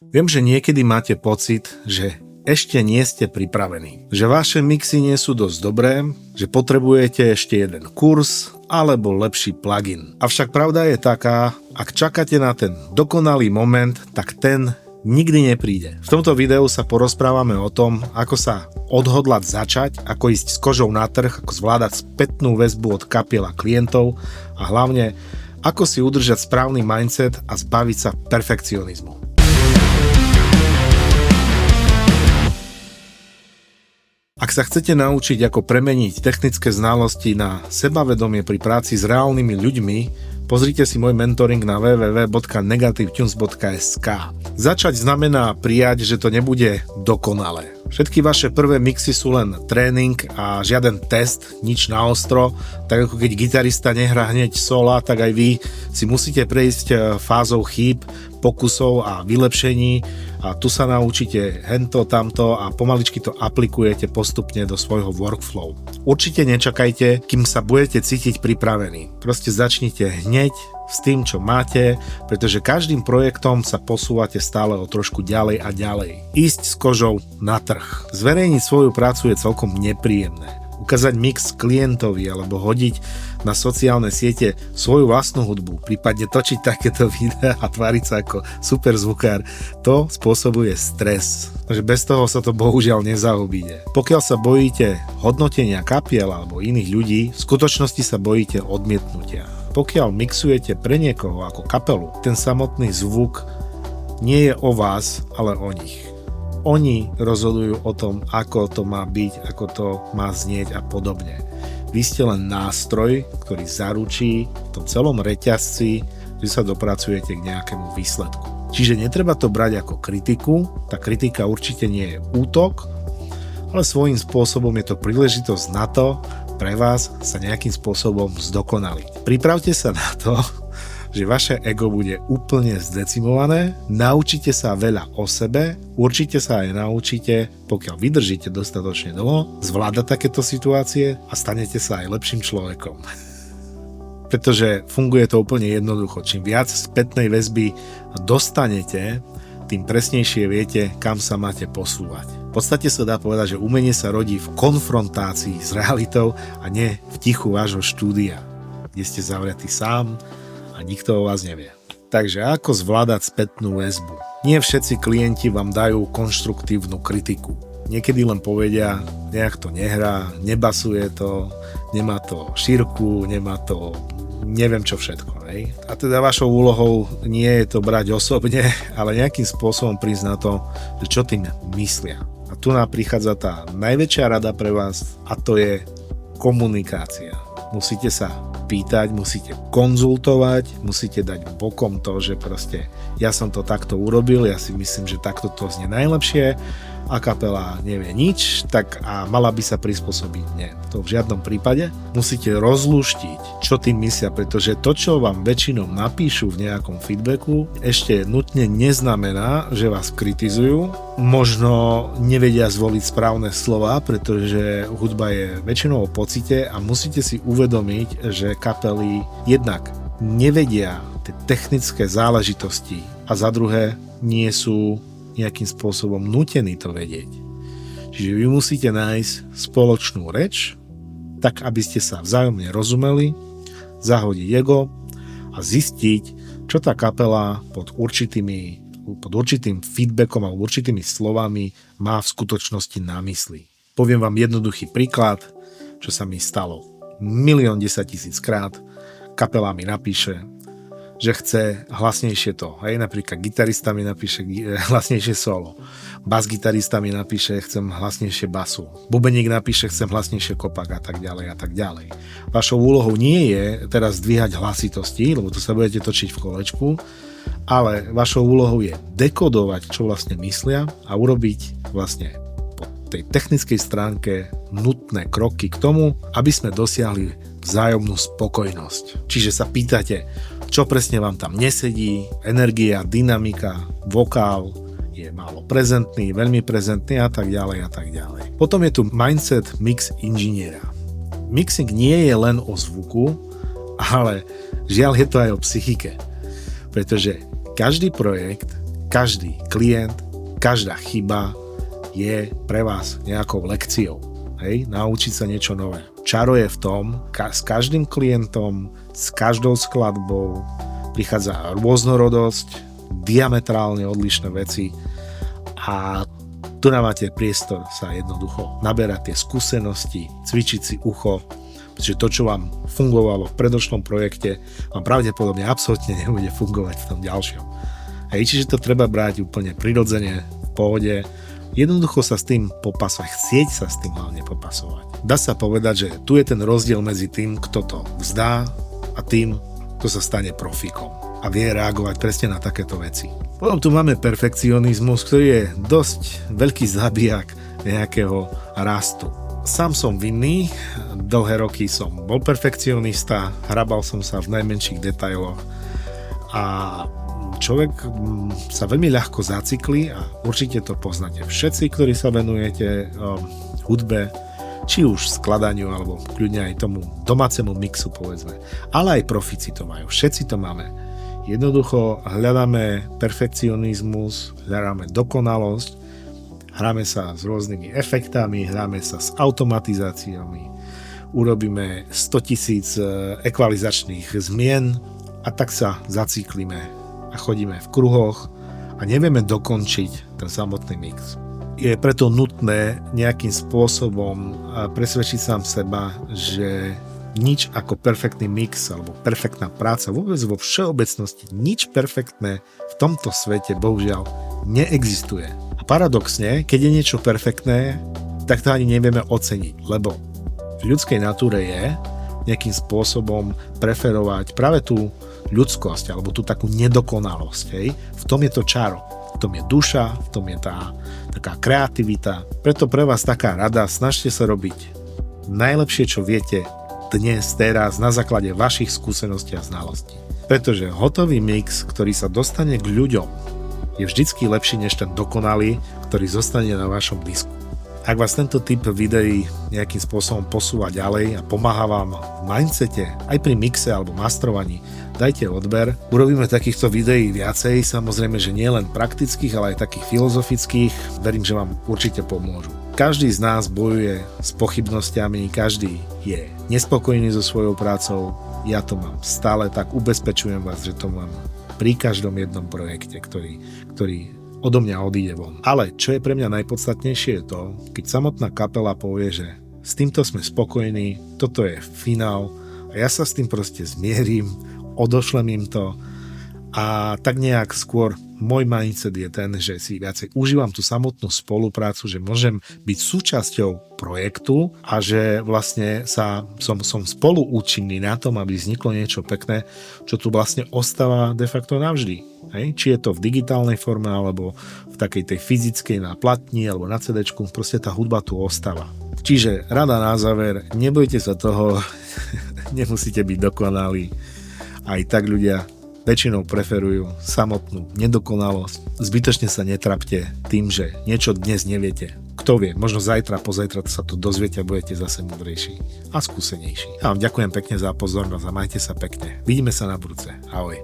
Viem, že niekedy máte pocit, že ešte nie ste pripravení. Že vaše mixy nie sú dosť dobré, že potrebujete ešte jeden kurz alebo lepší plugin. Avšak pravda je taká, ak čakáte na ten dokonalý moment, tak ten nikdy nepríde. V tomto videu sa porozprávame o tom, ako sa odhodlať začať, ako ísť s kožou na trh, ako zvládať spätnú väzbu od kapiel a klientov a hlavne, ako si udržať správny mindset a zbaviť sa perfekcionizmu. Ak sa chcete naučiť, ako premeniť technické znalosti na sebavedomie pri práci s reálnymi ľuďmi, pozrite si môj mentoring na www.negativetunes.sk. Začať znamená prijať, že to nebude dokonalé. Všetky vaše prvé mixy sú len tréning a žiaden test, nič na ostro. Tak ako keď gitarista nehrá hneď sola, tak aj vy si musíte prejsť fázou chýb, pokusov a vylepšení a tu sa naučíte hento, tamto a pomaličky to aplikujete postupne do svojho workflow. Určite nečakajte, kým sa budete cítiť pripravení. Proste začnite hneď s tým, čo máte, pretože každým projektom sa posúvate stále o trošku ďalej a ďalej. Ísť s kožou na trh. Zverejniť svoju prácu je celkom nepríjemné. Ukázať mix klientovi alebo hodiť na sociálne siete svoju vlastnú hudbu, prípadne točiť takéto videá a tváriť sa ako super zvukár, to spôsobuje stres. Takže bez toho sa to bohužiaľ nezaobíde. Pokiaľ sa bojíte hodnotenia kapiel alebo iných ľudí, v skutočnosti sa bojíte odmietnutia. Pokiaľ mixujete pre niekoho ako kapelu, ten samotný zvuk nie je o vás, ale o nich. Oni rozhodujú o tom, ako to má byť, ako to má znieť a podobne. Vy ste len nástroj, ktorý zaručí v tom celom reťazci, že sa dopracujete k nejakému výsledku. Čiže netreba to brať ako kritiku, tá kritika určite nie je útok, ale svojím spôsobom je to príležitosť na to, pre vás sa nejakým spôsobom zdokonaliť. Pripravte sa na to, že vaše ego bude úplne zdecimované, naučite sa veľa o sebe, určite sa aj naučite, pokiaľ vydržíte dostatočne dlho, zvládať takéto situácie a stanete sa aj lepším človekom. Pretože funguje to úplne jednoducho. Čím viac spätnej väzby dostanete, tým presnejšie viete, kam sa máte posúvať. V podstate sa dá povedať, že umenie sa rodí v konfrontácii s realitou a nie v tichu vášho štúdia, kde ste zavretí sám a nikto o vás nevie. Takže ako zvládať spätnú väzbu? Nie všetci klienti vám dajú konštruktívnu kritiku. Niekedy len povedia, nejak to nehrá, nebasuje to, nemá to šírku, nemá to neviem čo všetko. Hej? A teda vašou úlohou nie je to brať osobne, ale nejakým spôsobom prísť na to, že čo tým myslia. A tu nám prichádza tá najväčšia rada pre vás a to je komunikácia. Musíte sa pýtať, musíte konzultovať, musíte dať bokom to, že proste ja som to takto urobil, ja si myslím, že takto to znie najlepšie a kapela nevie nič, tak a mala by sa prispôsobiť. Nie, to v žiadnom prípade. Musíte rozluštiť, čo tým myslia, pretože to, čo vám väčšinou napíšu v nejakom feedbacku, ešte nutne neznamená, že vás kritizujú. Možno nevedia zvoliť správne slova, pretože hudba je väčšinou o pocite a musíte si uvedomiť, že kapely jednak nevedia tie technické záležitosti a za druhé nie sú nejakým spôsobom nútení to vedieť. Čiže vy musíte nájsť spoločnú reč, tak aby ste sa vzájomne rozumeli, zahodiť ego a zistiť, čo tá kapela pod určitým feedbackom a určitými slovami má v skutočnosti na mysli. Poviem vám jednoduchý príklad, čo sa mi stalo 1 10 000 krát. Kapela mi napíše, že chce hlasnejšie to. Hej, napríklad gitarista mi napíše hlasnejšie solo. Bas-gitarista mi napíše, chcem hlasnejšie basu. Bubeník napíše, chcem hlasnejšie kopak a tak ďalej a tak ďalej. Vašou úlohou nie je teraz zdvíhať hlasitosti, lebo to sa budete točiť v kolečku, ale vašou úlohou je dekodovať, čo vlastne myslia a urobiť vlastne po tej technickej stránke nutné kroky k tomu, aby sme dosiahli vzájomnú spokojnosť. Čiže sa pýtate, čo presne vám tam nesedí, energia, dynamika, vokál je málo prezentný, veľmi prezentný a tak ďalej a tak ďalej. Potom je tu mindset mix inžiniera. Mixing nie je len o zvuku, ale žiaľ je to aj o psychike. Pretože každý projekt, každý klient, každá chyba je pre vás nejakou lekciou. Hej? Naučiť sa niečo nové. Čaro je v tom, s každým klientom, s každou skladbou prichádza rôznorodosť, diametrálne odlišné veci a tu nám máte priestor sa jednoducho naberať tie skúsenosti, cvičiť si ucho, pretože to, čo vám fungovalo v predošlom projekte, vám pravdepodobne absolútne nebude fungovať v tom ďalšom. Čiže to treba brať úplne prirodzene, v pohode, jednoducho sa s tým popasovať, chcieť sa s tým hlavne popasovať. Dá sa povedať, že tu je ten rozdiel medzi tým, kto to vzdá a tým, kto sa stane profíkom a vie reagovať presne na takéto veci. Potom tu máme perfekcionizmus, ktorý je dosť veľký zabijak nejakého rastu. Sám som vinný, dlhé roky som bol perfekcionista, hrabal som sa v najmenších detailoch a človek sa veľmi ľahko zacykli a určite to poznáte všetci, ktorí sa venujete hudbe, či už skladaniu, alebo kľudne aj tomu domácemu mixu, povedzme. Ale aj profíci to majú, všetci to máme. Jednoducho hľadáme perfekcionizmus, hľadáme dokonalosť, hráme sa s rôznymi efektami, hráme sa s automatizáciami, urobíme 100 000 ekvalizačných zmien a tak sa zacyklíme a chodíme v kruhoch a nevieme dokončiť ten samotný mix. Je preto nutné nejakým spôsobom presvedčiť sám seba, že nič ako perfektný mix alebo perfektná práca, vôbec vo všeobecnosti nič perfektné v tomto svete bohužiaľ neexistuje. A paradoxne, keď je niečo perfektné, tak to ani nevieme oceniť, lebo v ľudskej natúre je nejakým spôsobom preferovať práve tú ľudskosť alebo tú takú nedokonalosť. Hej? V tom je to čaro, v tom je duša, v tom je tá taká kreativita. Preto pre vás taká rada, snažte sa robiť najlepšie, čo viete dnes, teraz, na základe vašich skúseností a znalostí. Pretože hotový mix, ktorý sa dostane k ľuďom, je vždycky lepší než ten dokonalý, ktorý zostane na vašom disku. Ak vás tento typ videí nejakým spôsobom posúva ďalej a pomáha vám v mindsete, aj pri mixe alebo masterovaní, dajte odber. Urobíme takýchto videí viacej, samozrejme, že nie len praktických, ale aj takých filozofických. Verím, že vám určite pomôžu. Každý z nás bojuje s pochybnosťami, každý je nespokojný so svojou prácou. Ja to mám stále, tak ubezpečujem vás, že to mám pri každom jednom projekte, ktorý odo mňa odíde von. Ale čo je pre mňa najpodstatnejšie je to, keď samotná kapela povie, že s týmto sme spokojní, toto je finál a ja sa s tým proste zmierim, odošlem im to a tak nejak skôr môj mindset je ten, že si viacej užívam tú samotnú spoluprácu, že môžem byť súčasťou projektu a že vlastne som spoluúčinný na tom, aby vzniklo niečo pekné, čo tu vlastne ostáva de facto navždy. Hej? Či je to v digitálnej forme, alebo v takej tej fyzickej na platni, alebo na CD-čku, proste tá hudba tu ostáva. Čiže rada na záver, nebojte sa toho, nemusíte byť dokonalí. Aj tak ľudia väčšinou preferujú samotnú nedokonalosť. Zbytočne sa netrapte tým, že niečo dnes neviete. Kto vie, možno zajtra, pozajtra sa to dozviete a budete zase múdrejší a skúsenejší. Ja vám ďakujem pekne za pozornosť a majte sa pekne. Vidíme sa na budúce. Ahoj.